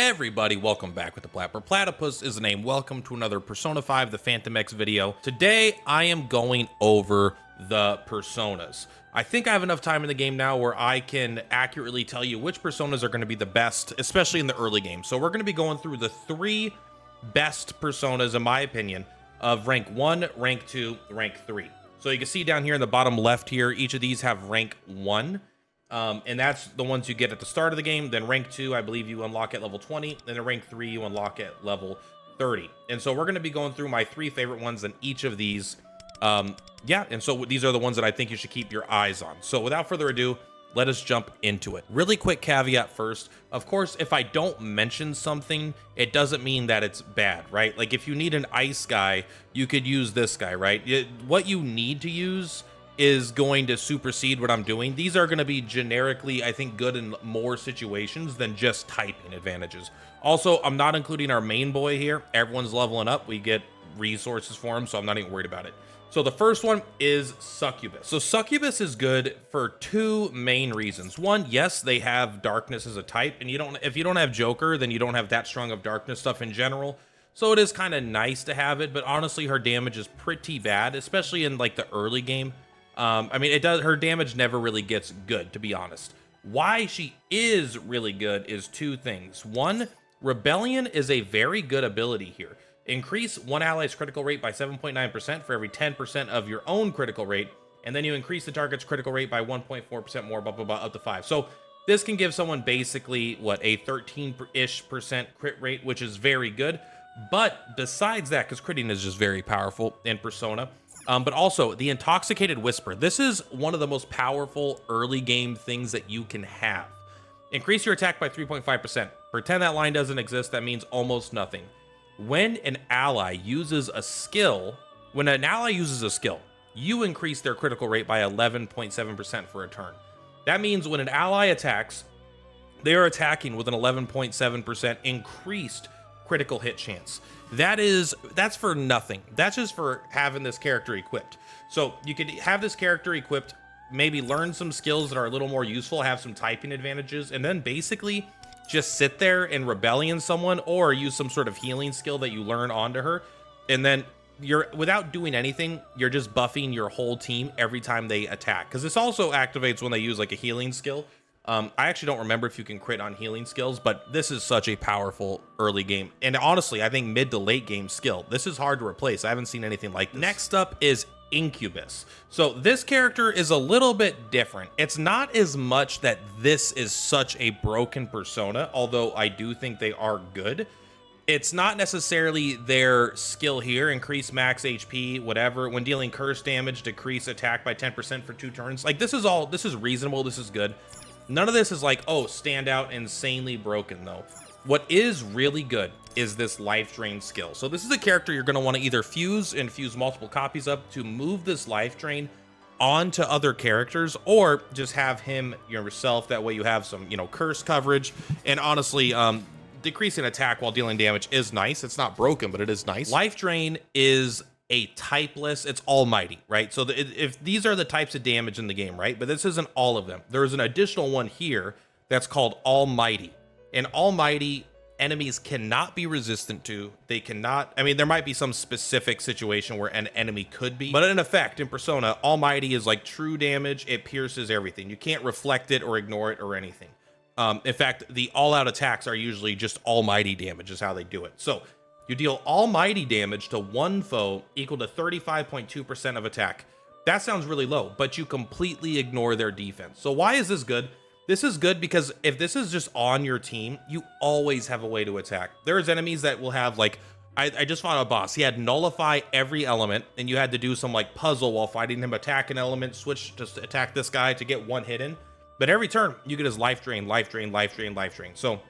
Everybody, welcome back with the Plapper. Platypus is the name. Welcome to another Persona 5 The Phantom X video. Today, I am going over the personas. I think I have enough time in the game now where I can accurately tell you which personas are going to be the best, especially in the early game. So we're going to be going through the 3 best personas, in my opinion, of rank 1, rank 2, rank 3. So you can see down here in the bottom left here, each of these have rank 1. And that's the ones you get at the start of the game. Then rank 2, I believe you unlock at level 20. Then rank 3, you unlock at level 30. And so we're going to be going through my 3 favorite ones in each of these. Yeah, and so these are the ones that I think you should keep your eyes on. So without further ado, let us jump into it. Really quick caveat first. Of course, if I don't mention something, it doesn't mean that it's bad, right? Like if you need an ice guy, you could use this guy, right? What you need to use is going to supersede what I'm doing. These are going to be generically, I think, good in more situations than just typing advantages. Also, I'm not including our main boy here. Everyone's leveling up. We get resources for him, so I'm not even worried about it. So the first one is Succubus. So Succubus is good for 2 main reasons. One, yes, they have darkness as a type, and if you don't have Joker, then you don't have that strong of darkness stuff in general. So it is kind of nice to have it, but honestly, her damage is pretty bad, especially in like the early game. I mean, her damage never really gets good, to be honest. Why she is really good is 2 things. One, Rebellion is a very good ability here. Increase one ally's critical rate by 7.9% for every 10% of your own critical rate, and then you increase the target's critical rate by 1.4% more, blah, blah, blah, up to 5. So this can give someone basically, what, a 13-ish% crit rate, which is very good. But besides that, because critting is just very powerful in Persona, but also the Intoxicated Whisper. This is one of the most powerful early game things that you can have. Increase your attack by 3.5%. Pretend that line doesn't exist. That means almost nothing. When an ally uses a skill, you increase their critical rate by 11.7% for a turn. That means when an ally attacks, they are attacking with an 11.7% increased critical hit chance. That's for nothing. That's just for having this character equipped. So you could have this character equipped, maybe learn some skills that are a little more useful, have some typing advantages, and then basically just sit there and rebellion someone or use some sort of healing skill that you learn onto her. And then without doing anything, you're just buffing your whole team every time they attack. Because this also activates when they use like a healing skill. I actually don't remember if you can crit on healing skills, but this is such a powerful early game. And honestly, I think mid to late game skill. This is hard to replace. I haven't seen anything like this. Next up is Incubus. So this character is a little bit different. It's not as much that this is such a broken persona, although I do think they are good. It's not necessarily their skill here, increase max HP, whatever. When dealing curse damage, decrease attack by 10% for 2 turns. Like this is reasonable, this is good. None of this is like, oh, stand out insanely broken though. What is really good is this life drain skill. So this is a character you're going to want to either fuse and fuse multiple copies up to move this life drain onto other characters, or just have him yourself. That way you have some, curse coverage. And honestly, decreasing attack while dealing damage is nice. It's not broken, but it is nice. Life drain is a typeless, it's almighty, right? So if these are the types of damage in the game, right? But this isn't all of them. There is an additional one here that's called Almighty. And Almighty, enemies cannot be resistant to. They cannot, I mean, there might be some specific situation where an enemy could be, but in effect, in Persona, Almighty is like true damage. It pierces everything. You can't reflect it or ignore it or anything. In fact, the all-out attacks are usually just almighty damage is how they do it. So you deal almighty damage to one foe equal to 35.2% of attack. That sounds really low, but you completely ignore their defense. So why is this good? This is good because if this is just on your team, you always have a way to attack. There's enemies that will have like, I just fought a boss. He had nullify every element, and you had to do some like puzzle while fighting him, attack an element, switch to attack this guy to get one hit in. But every turn, you get his life drain, life drain, life drain, life drain. So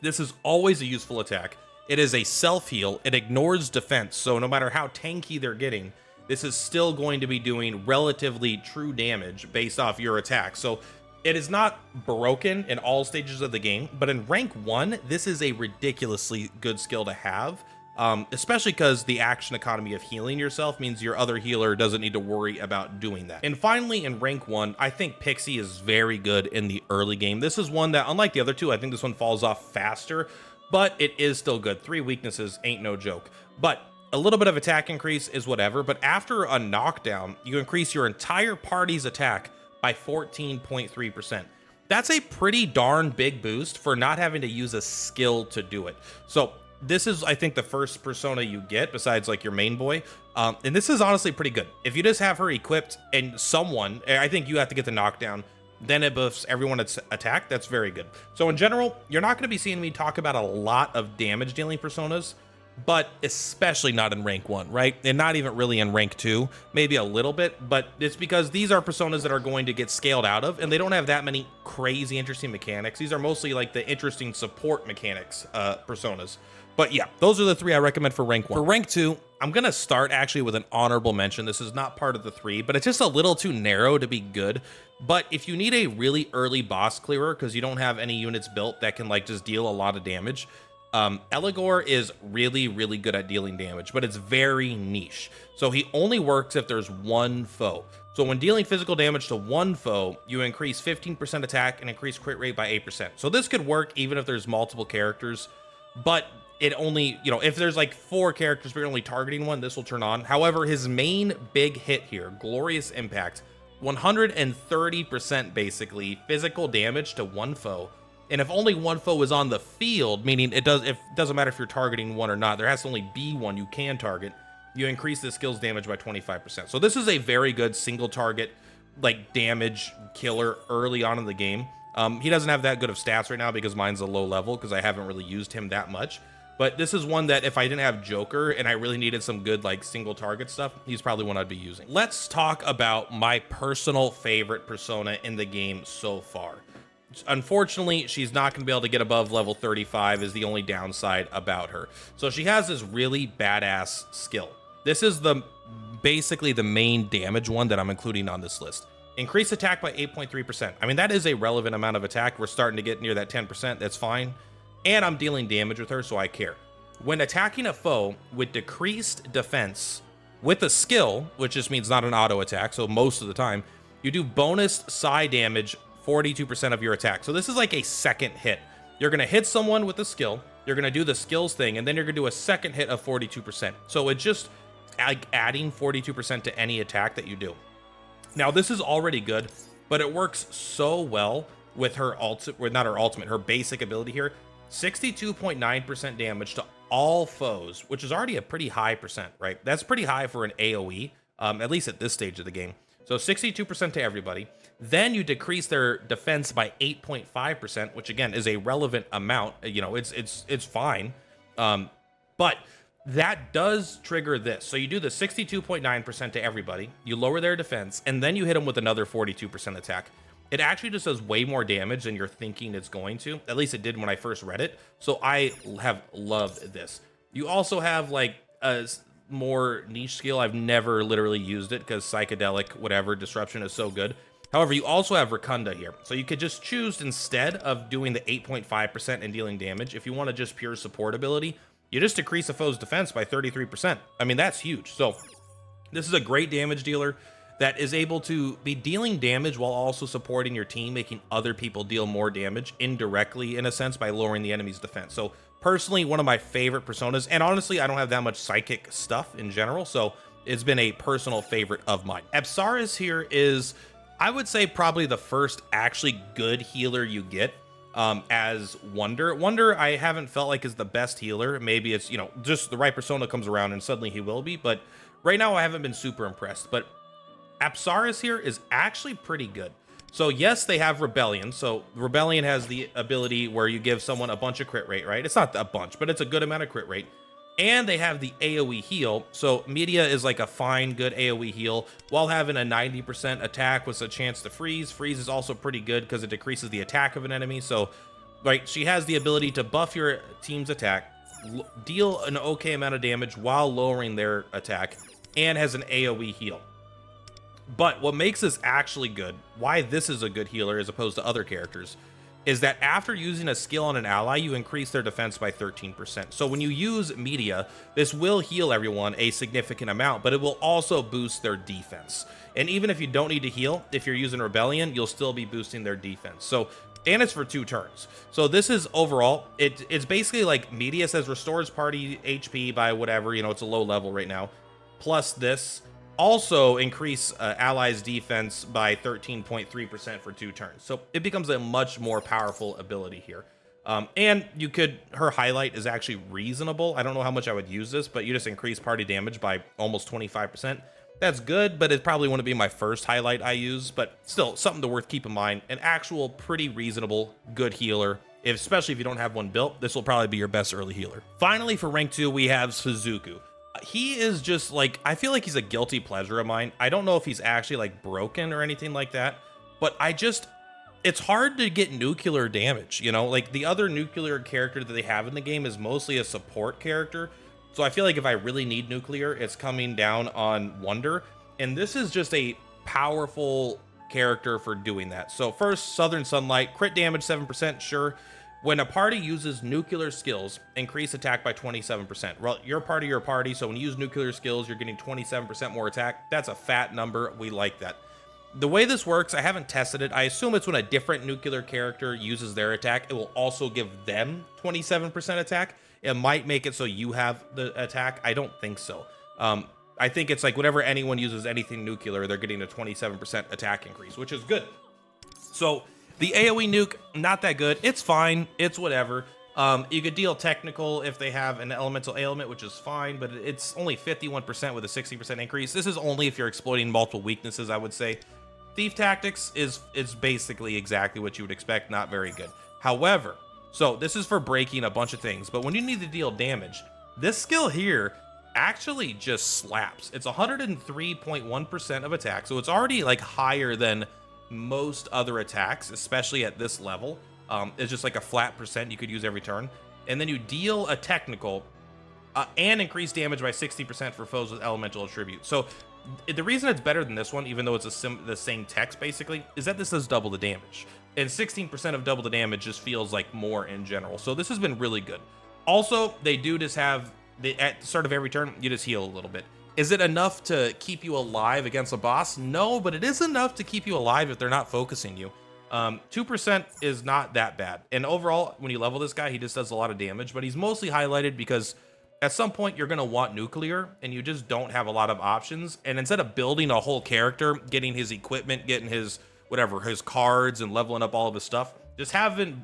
this is always a useful attack. It is a self-heal. It ignores defense. So no matter how tanky they're getting, this is still going to be doing relatively true damage based off your attack. So it is not broken in all stages of the game, but in rank 1, this is a ridiculously good skill to have. especially because the action economy of healing yourself means your other healer doesn't need to worry about doing that. And finally, in rank 1, I think Pixie is very good in the early game. This is one that, unlike the other two, I think this one falls off faster. but it is still good. 3 weaknesses ain't no joke. But a little bit of attack increase is whatever, but after a knockdown, you increase your entire party's attack by 14.3%. That's a pretty darn big boost for not having to use a skill to do it. So this is, I think, the first persona you get besides like your main boy. And this is honestly pretty good. If you just have her equipped and someone, I think you have to get the knockdown, then it buffs everyone at attack. That's very good. So in general, you're not going to be seeing me talk about a lot of damage dealing personas, but especially not in rank 1, right? And not even really in rank 2, maybe a little bit, but it's because these are personas that are going to get scaled out of, and they don't have that many crazy interesting mechanics. These are mostly like the interesting support mechanics personas. But yeah, those are the 3 I recommend for rank 1. For rank 2, I'm gonna start actually with an honorable mention. This is not part of the 3, but it's just a little too narrow to be good. But if you need a really early boss clearer because you don't have any units built that can like just deal a lot of damage, Eligor is really good at dealing damage, but it's very niche. So he only works if there's one foe. So when dealing physical damage to one foe, you increase 15% attack and increase crit rate by 8%. So this could work even if there's multiple characters, but it only, you know, if there's like 4 characters but you're only targeting one, this will turn on. However, his main big hit here, Glorious Impact, 130% basically physical damage to one foe. And if only one foe is on the field, meaning it doesn't matter if you're targeting one or not, there has to only be one you can target, you increase the skill's damage by 25%. So this is a very good single target, like damage killer early on in the game. He doesn't have that good of stats right now because mine's a low level because I haven't really used him that much. But this is one that if I didn't have Joker and I really needed some good like single target stuff, he's probably one I'd be using. Let's talk about my personal favorite persona in the game so far. Unfortunately, she's not going to be able to get above level 35 is the only downside about her. So she has this really badass skill. This is basically the main damage one that I'm including on this list. Increase attack by 8.3%. I mean, that is a relevant amount of attack. We're starting to get near that 10%. That's fine. And I'm dealing damage with her, so I care. When attacking a foe with decreased defense with a skill, which just means not an auto attack, so most of the time, you do bonus psi damage 42% of your attack. So this is like a second hit. You're going to hit someone with a skill, you're going to do the skills thing, and then you're going to do a second hit of 42%. So it's just like adding 42% to any attack that you do. Now, this is already good, but it works so well with her her basic ability here. 62.9% damage to all foes, which is already a pretty high percent, right? That's pretty high for an AoE, at least at this stage of the game. So 62% to everybody. Then you decrease their defense by 8.5%, which again is a relevant amount. You know, it's fine. But that does trigger this. So you do the 62.9% to everybody, you lower their defense, and then you hit them with another 42% attack. It actually just does way more damage than you're thinking it's going to. At least it did when I first read it. So I have loved this. You also have like a more niche skill. I've never literally used it because psychedelic, whatever, disruption is so good. However, you also have Racunda here. So you could just choose, instead of doing the 8.5% and dealing damage, if you want to just pure support ability, you just decrease a foe's defense by 33%. I mean, that's huge. So this is a great damage dealer that is able to be dealing damage while also supporting your team, making other people deal more damage indirectly, in a sense, by lowering the enemy's defense. So personally, one of my favorite personas, and honestly, I don't have that much psychic stuff in general, so it's been a personal favorite of mine. Apsaras here is, I would say, probably the first actually good healer you get as Wonder. Wonder, I haven't felt like is the best healer. Maybe it's, you know, just the right persona comes around and suddenly he will be, but right now I haven't been super impressed. But Apsaras here is actually pretty good. So yes, they have Rebellion. So Rebellion has the ability where you give someone a bunch of crit rate, right? It's not a bunch, but it's a good amount of crit rate. And they have the AoE heal. So Media is like a fine, good AoE heal while having a 90% attack with a chance to freeze. Freeze is also pretty good because it decreases the attack of an enemy. So, right, she has the ability to buff your team's attack, deal an okay amount of damage while lowering their attack, and has an AoE heal. But what makes this actually good, why this is a good healer as opposed to other characters, is that after using a skill on an ally, you increase their defense by 13%. So when you use Media, this will heal everyone a significant amount, but it will also boost their defense. And even if you don't need to heal, if you're using Rebellion, you'll still be boosting their defense. So and it's for 2 turns. So this is overall, it's basically like media says restores party HP by whatever, you know, it's a low level right now. Plus this also increase allies defense by 13.3% for 2 turns. So it becomes a much more powerful ability here. And you could, her highlight is actually reasonable. I don't know how much I would use this, but you just increase party damage by almost 25%. That's good, but it probably wouldn't be my first highlight I use, but still something to worth keep in mind. An actual pretty reasonable, good healer. Especially if you don't have one built, this will probably be your best early healer. Finally, for rank 2, we have Suzaku. He is just like, I feel like he's a guilty pleasure of mine. I don't know if he's actually like broken or anything like that, but it's hard to get nuclear damage, you know? Like the other nuclear character that they have in the game is mostly a support character. So I feel like if I really need nuclear, it's coming down on Wonder. And this is just a powerful character for doing that. So first, Southern Sunlight, crit damage 7%, sure. When a party uses nuclear skills, increase attack by 27%. Well, your party, so when you use nuclear skills, you're getting 27% more attack. That's a fat number. We like that. The way this works, I haven't tested it. I assume it's when a different nuclear character uses their attack, it will also give them 27% attack. It might make it so you have the attack. I don't think so. I think it's like whenever anyone uses anything nuclear, they're getting a 27% attack increase, which is good. So the AoE nuke, not that good. It's fine. It's whatever. You could deal technical if they have an elemental ailment, which is fine, but it's only 51% with a 60% increase. This is only if you're exploiting multiple weaknesses, I would say. Thief Tactics is basically exactly what you would expect, not very good. However, so this is for breaking a bunch of things, but when you need to deal damage, this skill here actually just slaps. It's 103.1% of attack, so it's already like higher than most other attacks, especially at this level. It's just like a flat percent you could use every turn. And then you deal a technical and increase damage by 60% for foes with elemental attribute. So the reason it's better than this one, even though it's the same text basically, is that this does double the damage. And 16% of double the damage just feels like more in general. So this has been really good. Also, they do just have, at the start of every turn, you just heal a little bit. Is it enough to keep you alive against a boss? No, but it is enough to keep you alive if they're not focusing you. 2% is not that bad. And overall, when you level this guy, he just does a lot of damage, but he's mostly highlighted because at some point you're going to want nuclear and you just don't have a lot of options. And instead of building a whole character, getting his equipment, getting his whatever, his cards and leveling up all of his stuff, just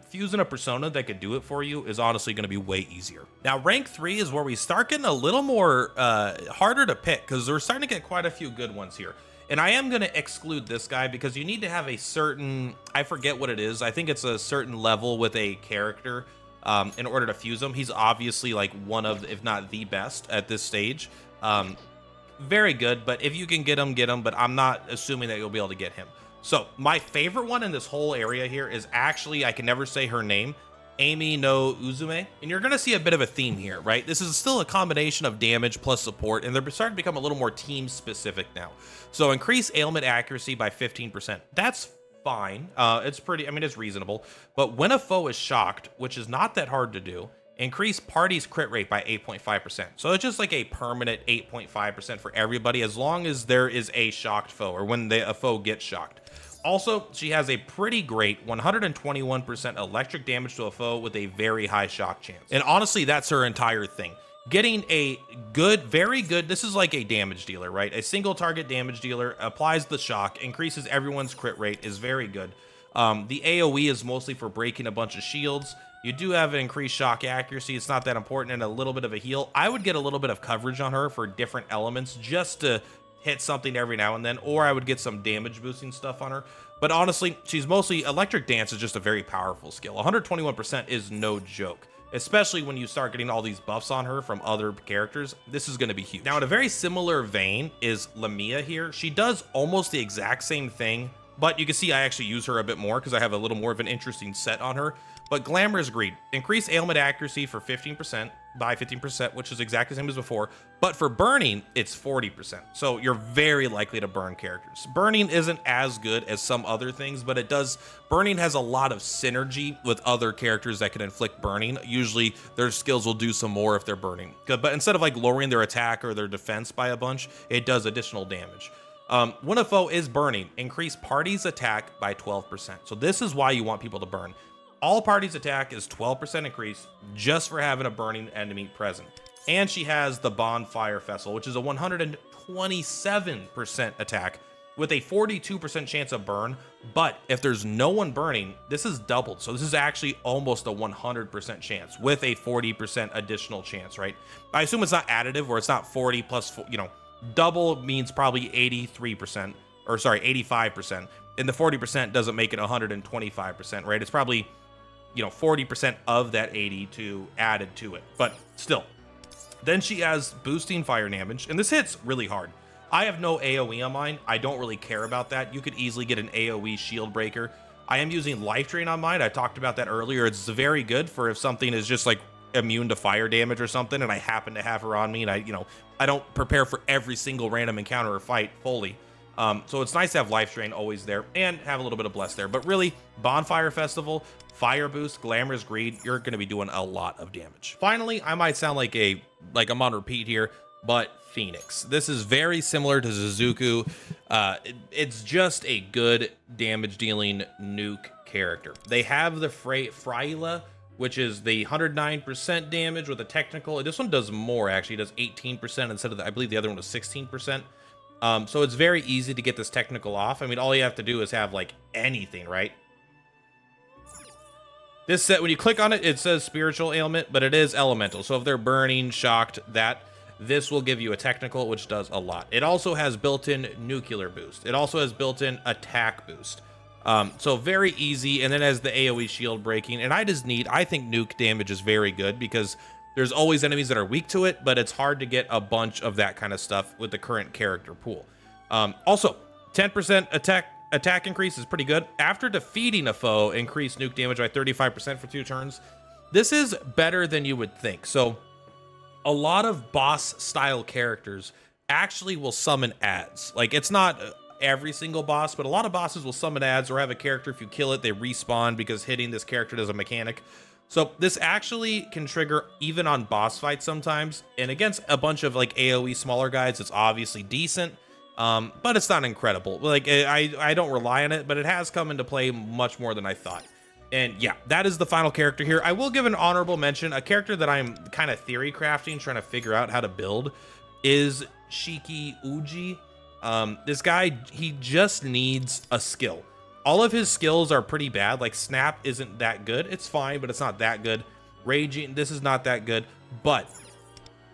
fusing a persona that could do it for you is honestly going to be way easier. Now, rank 3 is where we start getting a little more harder to pick because we're starting to get quite a few good ones here. And I am going to exclude this guy because you need to have a certain, I forget what it is. I think it's a certain level with a character in order to fuse him. He's obviously like one of, if not the best at this stage. Very good, but if you can get him, but I'm not assuming that you'll be able to get him. So my favorite one in this whole area here is actually, I can never say her name, Amy no Uzume. And you're going to see a bit of a theme here, right? This is still a combination of damage plus support, and they're starting to become a little more team specific now. So increase ailment accuracy by 15%. That's fine. It's pretty, I mean, it's reasonable. But when a foe is shocked, which is not that hard to do, increase party's crit rate by 8.5%. So it's just like a permanent 8.5% for everybody as long as there is a shocked foe or when a foe gets shocked. Also, she has a pretty great 121% electric damage to a foe with a very high shock chance. And honestly, that's her entire thing. Getting a good, very good, this is like a damage dealer, right? A single target damage dealer, applies the shock, increases everyone's crit rate, is very good. The AoE is mostly for breaking a bunch of shields. You do have an increased shock accuracy. It's not that important, and a little bit of a heal. I would get a little bit of coverage on her for different elements just to hit something every now and then, or I would get some damage boosting stuff on her. But honestly, she's mostly, Electric Dance is just a very powerful skill. 121% is no joke, especially when you start getting all these buffs on her from other characters. This is going to be huge. Now, in a very similar vein is Lamia here. She does almost the exact same thing, but you can see I actually use her a bit more because I have a little more of an interesting set on her. But Glamorous Greed, increase ailment accuracy for 15%, by 15%, which is exactly the same as before. But for burning, it's 40%. So you're very likely to burn characters. Burning isn't as good as some other things, but it does. Burning has a lot of synergy with other characters that can inflict burning. Usually their skills will do some more if they're burning. But instead of like lowering their attack or their defense by a bunch, it does additional damage. When a foe is burning, increase party's attack by 12%. So this is why you want people to burn. All parties' attack is 12% increase just for having a burning enemy present. And she has the Bonfire Festival, which is a 127% attack with a 42% chance of burn. But if there's no one burning, this is doubled. So this is actually almost a 100% chance with a 40% additional chance, right? I assume it's not additive, or it's not 40 plus, you know, double means probably 83%, or sorry, 85%. And the 40% doesn't make it 125%, right? It's probably, you know, 40% of that 82 added to it, but still. Then she has boosting fire damage, and this hits really hard. I have no AoE on mine. I don't really care about that. You could easily get an AoE shield breaker. I am using life drain on mine. I talked about that earlier. It's very good for if something is just like immune to fire damage or something, and I happen to have her on me, and I don't prepare for every single random encounter or fight fully. So it's nice to have life drain always there and have a little bit of bless there. But really, Bonfire Festival, Fire Boost, Glamorous Greed, you're going to be doing a lot of damage. Finally, I might sound like I'm on repeat here, but Phoenix. This is very similar to Suzaku. It's just a good damage dealing nuke character. They have the Frayla, which is the 109% damage with a technical. This one does more, actually. It does 18% instead of I believe the other one was 16%. So it's very easy to get this technical off. I mean, all you have to do is have like anything, right? This set, when you click on it, it says spiritual ailment, but it is elemental. So if they're burning, shocked, this will give you a technical, which does a lot. It also has built-in nuclear boost. It also has built-in attack boost. So very easy. And then has the AoE shield breaking. And I think nuke damage is very good because there's always enemies that are weak to it, but it's hard to get a bunch of that kind of stuff with the current character pool. Also, 10% attack increase is pretty good. After defeating a foe, increase nuke damage by 35% for 2 turns. This is better than you would think. So a lot of boss style characters actually will summon ads. Like, it's not every single boss, but a lot of bosses will summon ads or have a character, if you kill it, they respawn because hitting this character does a mechanic. So this actually can trigger even on boss fights sometimes, and against a bunch of like AoE smaller guys, it's obviously decent, but it's not incredible. Like, I don't rely on it, but it has come into play much more than I thought. And yeah, that is the final character here. I will give an honorable mention. A character that I'm kind of theory crafting, trying to figure out how to build, is Shiki-Ouji. This guy, he just needs a skill. All of his skills are pretty bad. Like, Snap isn't that good. It's fine, but it's not that good. Raging, this is not that good. But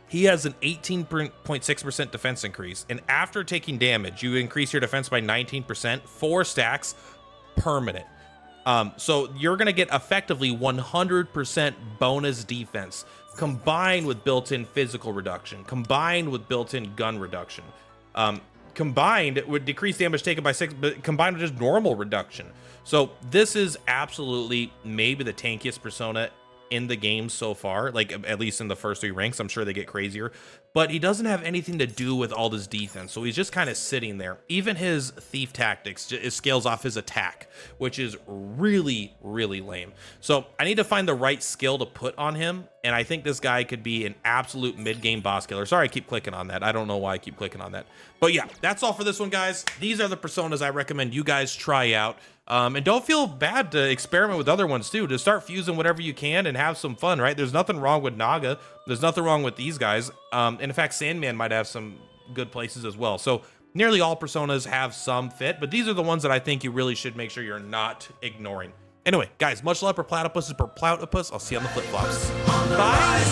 he has an 18.6% defense increase. And after taking damage, you increase your defense by 19%, 4 stacks, permanent. So you're going to get effectively 100% bonus defense, combined with built-in physical reduction, combined with built-in gun reduction. Combined with decreased damage taken by 6, but combined with just normal reduction. So this is absolutely maybe the tankiest persona in the game so far, like at least in the first 3 ranks. I'm sure they get crazier, but he doesn't have anything to do with all this defense, so he's just kind of sitting there. Even his thief tactics scales off his attack, which is really lame. So I need to find the right skill to put on him, and I think this guy could be an absolute mid-game boss killer. Sorry, I keep clicking on that. I don't know why I keep clicking on that, but yeah, that's all for this one, guys. These are the personas I recommend you guys try out. And don't feel bad to experiment with other ones too, to start fusing whatever you can and have some fun, right? There's nothing wrong with Naga. There's nothing wrong with these guys. And in fact, Sandman might have some good places as well. So nearly all personas have some fit, but these are the ones that I think you really should make sure you're not ignoring. Anyway, guys, much love for platypuses per platypus. I'll see you on the flip-flops. Bye.